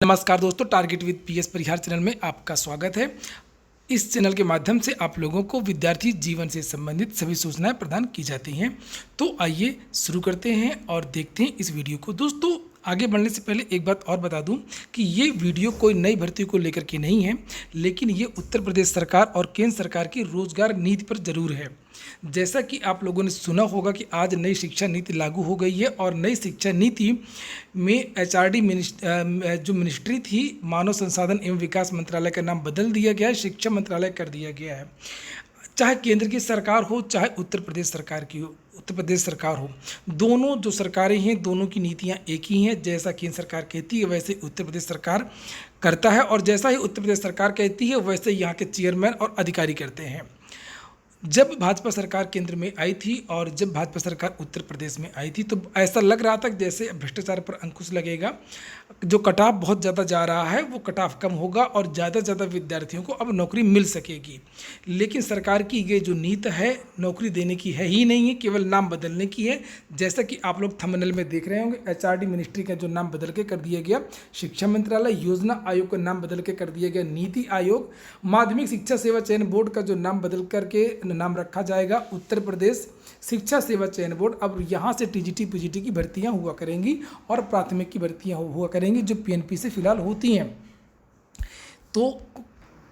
नमस्कार दोस्तों, target with PS Parihar channel में आपका स्वागत है। इस चैनल के माध्यम से आप लोगों को विद्यार्थी जीवन से संबंधित सभी सूचनाएं प्रदान की जाती हैं। तो आइए शुरू करते हैं और देखते हैं इस वीडियो को। दोस्तों, आगे बढ़ने से पहले एक बात और बता दूं कि ये वीडियो कोई नई भर्ती को लेकर के नहीं है, लेकिन ये उत्तर प्रदेश सरकार और केंद्र सरकार की रोजगार नीति पर जरूर है। जैसा कि आप लोगों ने सुना होगा कि आज नई शिक्षा नीति लागू हो गई है और नई शिक्षा नीति में एचआरडी जो मिनिस्ट्री थी, मानव संसाधन एवं विकास मंत्रालय का नाम बदल दिया गया है, शिक्षा मंत्रालय कर दिया गया है। चाहे केंद्र की सरकार हो, चाहे उत्तर प्रदेश सरकार हो, दोनों जो सरकारें हैं, दोनों की नीतियां एक ही हैं। जैसा केंद्र सरकार कहती है वैसे उत्तर प्रदेश सरकार करता है, और जैसा ही उत्तर प्रदेश सरकार कहती है वैसे यहाँ के चेयरमैन और अधिकारी करते हैं। जब भाजपा सरकार केंद्र में आई थी और जब भाजपा सरकार उत्तर प्रदेश में आई थी, तो ऐसा लग रहा था कि जैसे भ्रष्टाचार पर अंकुश लगेगा, जो कटाव बहुत ज़्यादा जा रहा है वो कटाव कम होगा और ज़्यादा से ज़्यादा विद्यार्थियों को अब नौकरी मिल सकेगी। लेकिन सरकार की ये जो नीति है, नौकरी देने की है ही नहीं है, केवल नाम बदलने की है। जैसा कि आप लोग थंबनेल में देख रहे होंगे, एचआरडी मिनिस्ट्री का जो नाम बदल के कर दिया गया शिक्षा मंत्रालय, योजना आयोग का नाम बदल के कर दिया गया नीति आयोग, माध्यमिक शिक्षा सेवा चयन बोर्ड का जो नाम बदल करके नाम रखा जाएगा उत्तर प्रदेश शिक्षा सेवा चयन बोर्ड। अब यहाँ से टीजीटी पीजीटी की भर्तियाँ हुआ करेंगी और प्राथमिक की भर्तियाँ हुआ करेंगी, जो पीएनपी से फिलहाल होती हैं। तो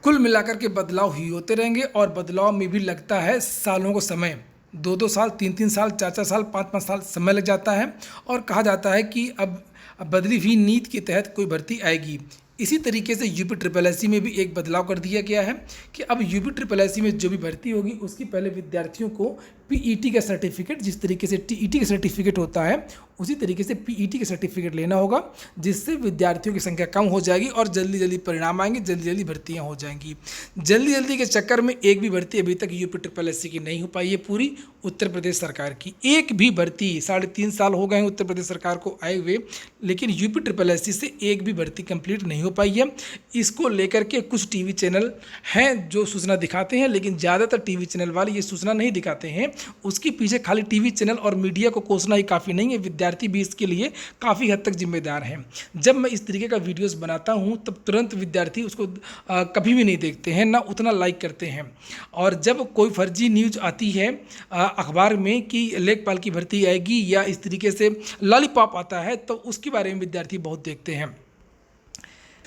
कुल मिलाकर के बदलाव ही होते रहेंगे और बदलाव में भी लगता है सालों को समय, 2-2 साल, 3-3 साल, 4-4 साल, 5-5 साल समय लग जाता है। और कहा जाता है कि अब बदली हुई नीति के तहत कोई भर्ती आएगी। इसी तरीके से यूपी ट्रिपल एससी में भी एक बदलाव कर दिया गया है कि अब यूपी ट्रिपल एससी में जो भी भर्ती होगी उसकी पहले विद्यार्थियों को पीईटी का सर्टिफिकेट, जिस तरीके से टीईटी का सर्टिफिकेट होता है उसी तरीके से पीईटी का सर्टिफिकेट लेना होगा, जिससे विद्यार्थियों की संख्या कम हो जाएगी और जल्दी जल्दी परिणाम आएंगे, जल्दी जल्दी भर्तियां हो जाएंगी। जल्दी जल्दी के चक्कर में एक भी भर्ती अभी तक यूपी ट्रिपल एससी की नहीं हो पाई है। पूरी उत्तर प्रदेश सरकार की एक भी भर्ती, 3.5 साल हो गए उत्तर प्रदेश सरकार को आए हुए, लेकिन यूपी ट्रिपल एससी से एक भी भर्ती कंप्लीट नहीं हो पाई है। इसको लेकर के कुछ टीवी चैनल हैं जो सूचना दिखाते हैं, लेकिन ज़्यादातर टीवी चैनल वाले ये सूचना नहीं दिखाते हैं। उसके पीछे खाली टीवी चैनल और मीडिया को कोसना ही काफ़ी नहीं है, विद्यार्थी भी इसके लिए काफ़ी हद तक जिम्मेदार हैं। जब मैं इस तरीके का वीडियोस बनाता हूं तब तुरंत विद्यार्थी उसको कभी भी नहीं देखते हैं, ना उतना लाइक करते हैं। और जब कोई फर्जी न्यूज आती है अखबार में कि लेखपाल की भर्ती आएगी या इस तरीके से लॉलीपॉप आता है, तो उसके बारे में विद्यार्थी बहुत देखते हैं।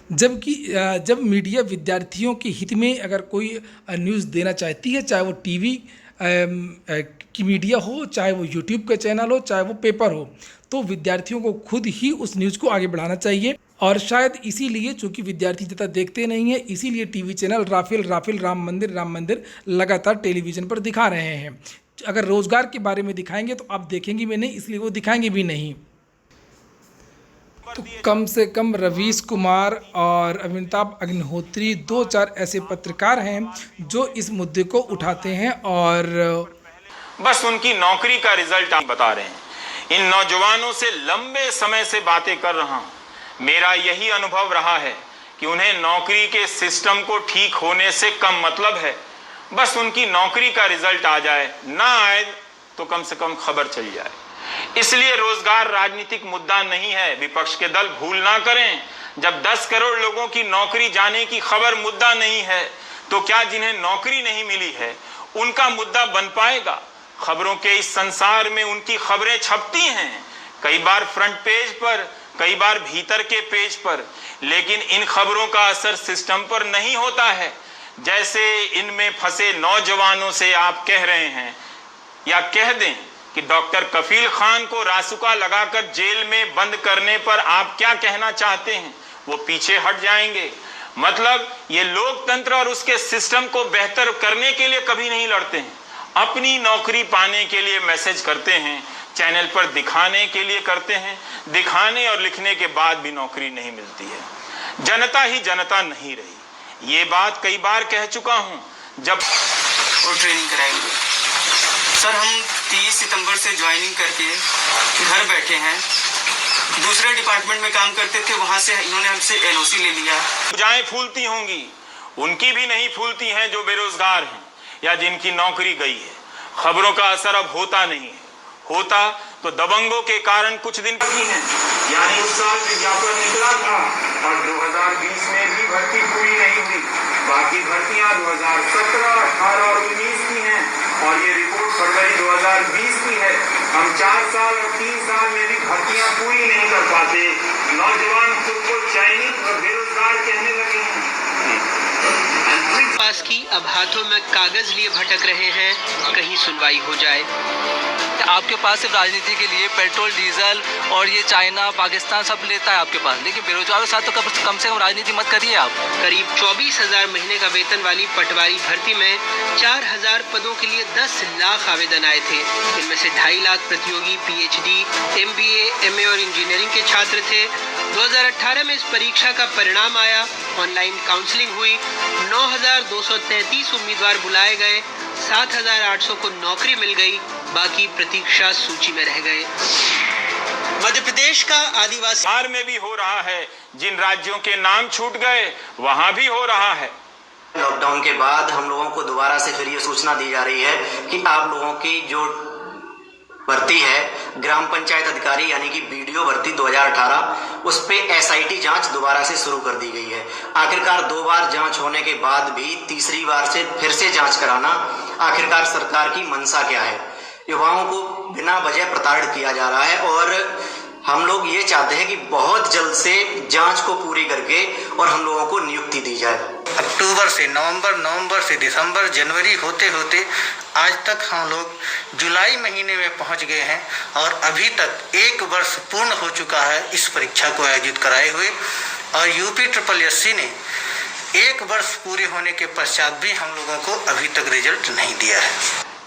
जबकि जब मीडिया विद्यार्थियों के हित में अगर कोई न्यूज़ देना चाहती है, चाहे वो टीवी की मीडिया हो, चाहे वो यूट्यूब का चैनल हो, चाहे वो पेपर हो, तो विद्यार्थियों को खुद ही उस न्यूज़ को आगे बढ़ाना चाहिए। और शायद इसीलिए, चूंकि विद्यार्थी ज़्यादा देखते नहीं है, इसीलिए टीवी चैनल राफेल राम मंदिर लगातार टेलीविज़न पर दिखा रहे हैं। अगर रोज़गार के बारे में दिखाएंगे तो आप देखेंगे भी नहीं, इसलिए वो दिखाएंगे भी नहीं। तो कम से कम रवीश कुमार और अमिताभ अग्निहोत्री 2-4 ऐसे पत्रकार हैं जो इस मुद्दे को उठाते हैं और बस उनकी नौकरी का रिजल्ट आप बता रहे हैं। इन नौजवानों से लंबे समय से बातें कर रहा हूं। मेरा यही अनुभव रहा है कि उन्हें नौकरी के सिस्टम को ठीक होने से कम मतलब है। बस उनकी नौकरी का रिजल्ट आ जाए, ना आए तो कम से कम खबर चल जाए। इसलिए रोजगार राजनीतिक मुद्दा नहीं है। विपक्ष के दल भूल ना करें, जब 10 करोड़ लोगों की नौकरी जाने की खबर मुद्दा नहीं है, तो क्या जिन्हें नौकरी नहीं मिली है उनका मुद्दा बन पाएगा? खबरों के इस संसार में उनकी खबरें छपती हैं, कई बार फ्रंट पेज पर, कई बार भीतर के पेज पर, लेकिन इन खबरों का असर सिस्टम पर नहीं होता है। जैसे इनमें फंसे नौजवानों से आप कह रहे हैं, या कह दें कि डॉक्टर कफील खान को रासुका लगाकर जेल में बंद करने पर आप क्या कहना चाहते हैं? वो पीछे हट जाएंगे। मतलब ये लोकतंत्र और उसके सिस्टम को बेहतर करने के लिए कभी नहीं लड़ते हैं, अपनी नौकरी पाने के लिए मैसेज करते हैं, चैनल पर दिखाने के लिए करते हैं। दिखाने और लिखने के बाद भी नौकरी नहीं मिलती है। जनता ही जनता नहीं रही। ये बात कई बार कह चुका हूं। जब वो ट्रेनिंग कराएंगे सर, हम 30 सितंबर से ज्वाइनिंग करके घर बैठे हैं। दूसरे डिपार्टमेंट में काम करते थे, वहां से इन्होंने हमसे एलओसी ले लिया। भुजाएं फूलती होंगी, उनकी भी नहीं फूलती हैं जो बेरोजगार हैं या जिनकी नौकरी गई है। खबरों का असर अब होता नहीं है, होता तो दबंगों के कारण कुछ दिन बाकी हैं, यानी उस साल विज्ञापन निकला था और 2020 में भी भर्ती पूरी नहीं हुई। बाकी भर्तियां 2017, 18 और 19 की हैं और ये रिपोर्ट फरवरी 2020 की है। हम 4 साल और 3 साल में भी भर्तियां पूरी नहीं कर पाते। नौजवान खुद को चयनित और बेरोजगार कहने लगे हैं। पास की अब हाथों में कागज लिए भटक रहे हैं, कहीं सुनवाई हो जाए। आपके पास सिर्फ राजनीति के लिए पेट्रोल, डीजल और ये चाइना, पाकिस्तान सब लेता है आपके पास, लेकिन बेरोजगारों के साथ तो कम से कम राजनीति मत करिए आप। करीब 24,000 महीने का वेतन वाली पटवारी भर्ती में 4,000 पदों के लिए 10 लाख आवेदन आए थे। इनमें से 2.5 लाख प्रतियोगी PhD, MBA, MA और इंजीनियरिंग के छात्र थे। 2018 में इस परीक्षा का परिणाम आया, ऑनलाइन काउंसलिंग हुई, 9,233 उम्मीदवार बुलाए गए, 7,800 को नौकरी मिल गई, बाकी प्रतीक्षा सूची में रह गए। मध्य प्रदेश का आदिवासी बिहार में भी हो रहा है, जिन राज्यों के नाम छूट गए वहां भी हो रहा है। लॉकडाउन के बाद हम लोगों को दोबारा से फिर ये सूचना दी जा रही है कि आप लोगों की जो भर्ती है ग्राम पंचायत अधिकारी यानी कि BDO भर्ती 2018, उस पे SIT जांच दोबारा से शुरू कर दी गई है। आखिरकार 2 बार जांच होने के बाद भी तीसरी बार से फिर से जांच कराना आखिरकार सरकार की मंशा क्या है? युवाओं को बिना वजह प्रताड़ित किया जा रहा है और हम लोग ये चाहते हैं कि बहुत जल्द से जांच को पूरी करके और हम लोगों को नियुक्ति दी जाए। अक्टूबर से नवंबर, नवंबर से दिसंबर, जनवरी होते होते आज तक हम लोग जुलाई महीने में पहुंच गए हैं और अभी तक 1 वर्ष पूर्ण हो चुका है इस परीक्षा को आयोजित कराए हुए और UPSSC ने 1 वर्ष पूरे होने के पश्चात भी हम लोगों को अभी तक रिजल्ट नहीं दिया है।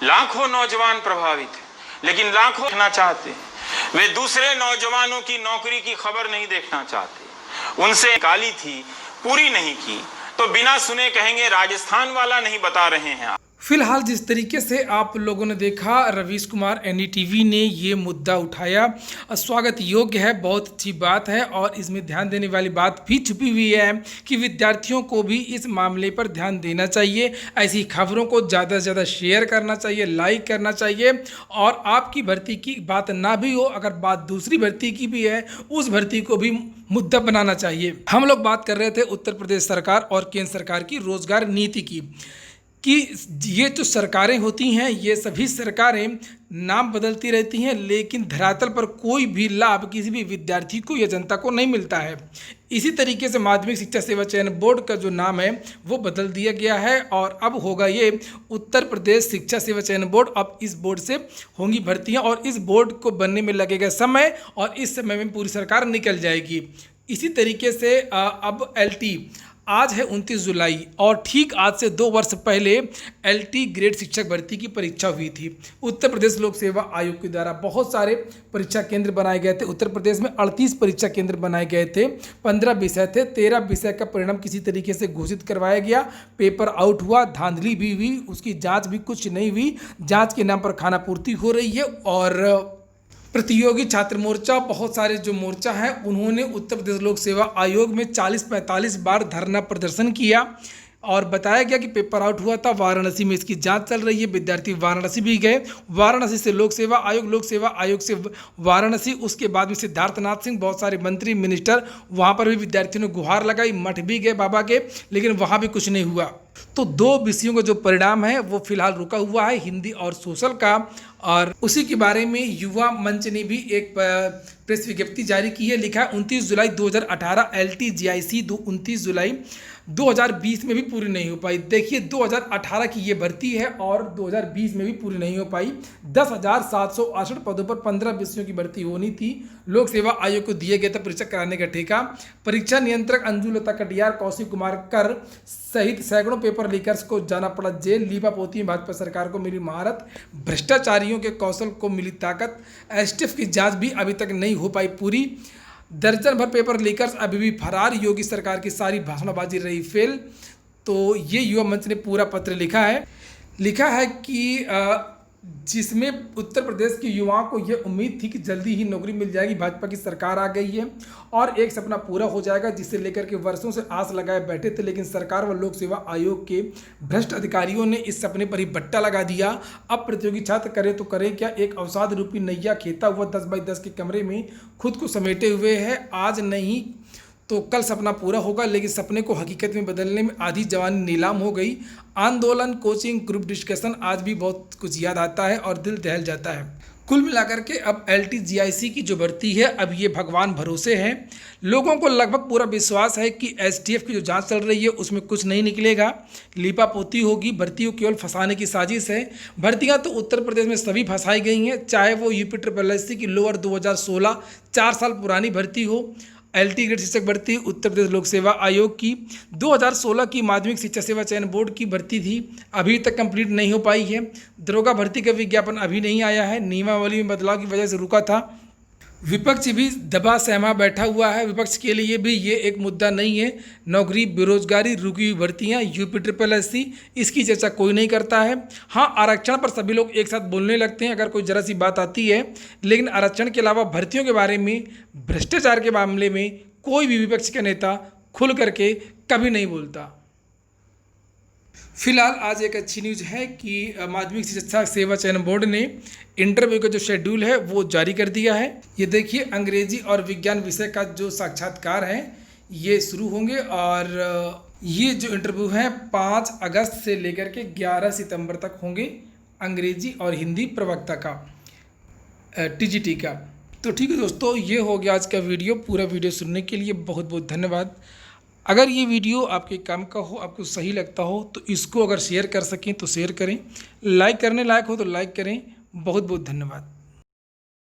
लाखों नौजवान प्रभावित हैं, लेकिन लाखों देखना चाहते हैं। वे दूसरे नौजवानों की नौकरी की खबर नहीं देखना चाहते। उनसे निकाली थी, पूरी नहीं की, तो बिना सुने कहेंगे राजस्थान वाला नहीं बता रहे हैं। फिलहाल जिस तरीके से आप लोगों ने देखा, रवीश कुमार NDTV ने ये मुद्दा उठाया, स्वागत योग्य है, बहुत अच्छी बात है और इसमें ध्यान देने वाली बात भी छुपी हुई है कि विद्यार्थियों को भी इस मामले पर ध्यान देना चाहिए। ऐसी खबरों को ज़्यादा से ज़्यादा शेयर करना चाहिए, लाइक करना चाहिए और आपकी भर्ती की बात ना भी हो, अगर बात दूसरी भर्ती की भी है, उस भर्ती को भी मुद्दा बनाना चाहिए। हम लोग बात कर रहे थे उत्तर प्रदेश सरकार और केंद्र सरकार की रोजगार नीति की, कि ये जो सरकारें होती हैं ये सभी सरकारें नाम बदलती रहती हैं, लेकिन धरातल पर कोई भी लाभ किसी भी विद्यार्थी को या जनता को नहीं मिलता है। इसी तरीके से माध्यमिक शिक्षा सेवा चयन बोर्ड का जो नाम है वो बदल दिया गया है और अब होगा ये उत्तर प्रदेश शिक्षा सेवा चयन बोर्ड। अब इस बोर्ड से होंगी भर्तियां और इस बोर्ड को बनने में लगेगा समय और इस समय में पूरी सरकार निकल जाएगी। इसी तरीके से अब LT आज है 29 जुलाई और ठीक आज से 2 वर्ष पहले LT ग्रेड शिक्षक भर्ती की परीक्षा हुई थी। उत्तर प्रदेश लोक सेवा आयोग के द्वारा बहुत सारे परीक्षा केंद्र बनाए गए थे। उत्तर प्रदेश में 38 परीक्षा केंद्र बनाए गए थे, 15 विषय थे, 13 विषय का परिणाम किसी तरीके से घोषित करवाया गया, पेपर आउट हुआ, धांधली भी हुई, उसकी जाँच भी कुछ नहीं हुई, जाँच के नाम पर खानापूर्ति हो रही है। और प्रतियोगी छात्र मोर्चा, बहुत सारे जो मोर्चा हैं उन्होंने उत्तर प्रदेश लोक सेवा आयोग में 40-45 बार धरना प्रदर्शन किया और बताया गया कि पेपर आउट हुआ था। वाराणसी में इसकी जांच चल रही है, विद्यार्थी वाराणसी भी गए, वाराणसी से लोक सेवा आयोग से वाराणसी, उसके बाद में सिद्धार्थनाथ सिंह, बहुत सारे मंत्री मिनिस्टर, वहाँ पर भी विद्यार्थियों ने गुहार लगाई, मठ भी गए बाबा के, लेकिन वहाँ भी कुछ नहीं हुआ। तो 2 विषयों का जो परिणाम है वो फिलहाल रुका हुआ है, हिंदी और सोशल का, और उसी के बारे में युवा मंच ने भी एक प्रेस विज्ञप्ति जारी की है। लिखा है 29 जुलाई 2018 LT GIC 29 जुलाई 2020 में भी पूरी नहीं हो पाई। देखिए 2018 की ये भर्ती है और 2020 में भी पूरी नहीं हो पाई। 10,768 पदों पर 15 विषयों की भर्ती होनी थी। लोक सेवा आयोग को दिए गए थे परीक्षा कराने का ठेका। परीक्षा नियंत्रक अंजुलता कटियार, कौशिक कुमार कर सहित सैकड़ों पेपर लीकर्स को जाना पड़ा जेल। लीपा पोती में भाजपा सरकार को मिली महारत, भ्रष्टाचारियों के कौशल को मिली ताकत। STF की जांच भी अभी तक नहीं हो पाई पूरी। दर्जन भर पेपर लीकर्स अभी भी फरार, योगी सरकार की सारी भाषणबाजी रही फेल। तो ये युवा मंच ने पूरा पत्र लिखा है कि जिसमें उत्तर प्रदेश के युवाओं को यह उम्मीद थी कि जल्दी ही नौकरी मिल जाएगी, भाजपा की सरकार आ गई है और एक सपना पूरा हो जाएगा जिसे लेकर के वर्षों से आस लगाए बैठे थे। लेकिन सरकार व लोक सेवा आयोग के भ्रष्ट अधिकारियों ने इस सपने पर ही बट्टा लगा दिया। अब प्रतियोगी छात्र करें तो करें क्या, एक अवसाद रूपी नैया खेता हुआ 10x10 के कमरे में खुद को समेटे हुए है। आज नहीं तो कल सपना पूरा होगा, लेकिन सपने को हकीकत में बदलने में आधी जवानी नीलाम हो गई। आंदोलन, कोचिंग, ग्रुप डिस्कशन, आज भी बहुत कुछ याद आता है और दिल दहल जाता है। कुल मिलाकर के अब LTGIC की जो भर्ती है अब ये भगवान भरोसे है। लोगों को लगभग पूरा विश्वास है कि STF की जो जांच चल रही है उसमें कुछ नहीं निकलेगा, लीपापोती होगी, भर्ती को केवल फंसाने की साजिश है। भर्तियां तो उत्तर प्रदेश में सभी फंसाई गई हैं, चाहे वो UPSSC की लोअर 2016 4 साल पुरानी भर्ती हो, LT ग्रेड शिक्षक भर्ती उत्तर प्रदेश लोक सेवा आयोग की 2016 की माध्यमिक शिक्षा सेवा चयन बोर्ड की भर्ती थी, अभी तक कंप्लीट नहीं हो पाई है। दरोगा भर्ती का विज्ञापन अभी नहीं आया है, नियमावली में बदलाव की वजह से रुका था। विपक्ष भी दबा सहमा बैठा हुआ है, विपक्ष के लिए भी ये एक मुद्दा नहीं है। नौकरी, बेरोजगारी, रुकी हुई भर्तियाँ, UPSSC, इसकी चर्चा कोई नहीं करता है। हाँ, आरक्षण पर सभी लोग एक साथ बोलने लगते हैं अगर कोई जरा सी बात आती है, लेकिन आरक्षण के अलावा भर्तियों के बारे में, भ्रष्टाचार के मामले में कोई भी विपक्ष का नेता खुल करके कभी नहीं बोलता। फिलहाल आज एक अच्छी न्यूज़ है कि माध्यमिक शिक्षा सेवा चयन बोर्ड ने इंटरव्यू का जो शेड्यूल है वो जारी कर दिया है। ये देखिए, अंग्रेजी और विज्ञान विषय का जो साक्षात्कार है ये शुरू होंगे और ये जो इंटरव्यू है 5 अगस्त से लेकर के 11 सितंबर तक होंगे, अंग्रेजी और हिंदी प्रवक्ता का, TGT का। तो ठीक है दोस्तों, ये हो गया आज का वीडियो। पूरा वीडियो सुनने के लिए बहुत बहुत धन्यवाद। अगर ये वीडियो आपके काम का हो, आपको सही लगता हो तो इसको अगर शेयर कर सकें तो शेयर करें, लाइक करने लायक हो तो लाइक करें। बहुत बहुत धन्यवाद।